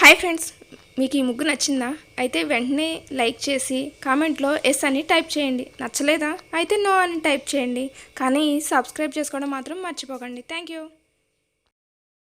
Hi friends, మీకు ఈ ముగ్గు నచ్చిందా? అయితే వెంటనే లైక్ చేసి కామెంట్లో ఎస్ అని టైప్ చేయండి. నచ్చలేదా అయితే నో అని టైప్ చేయండి. కానీ సబ్స్క్రైబ్ చేసుకోవడం మాత్రం మర్చిపోకండి. Thank you.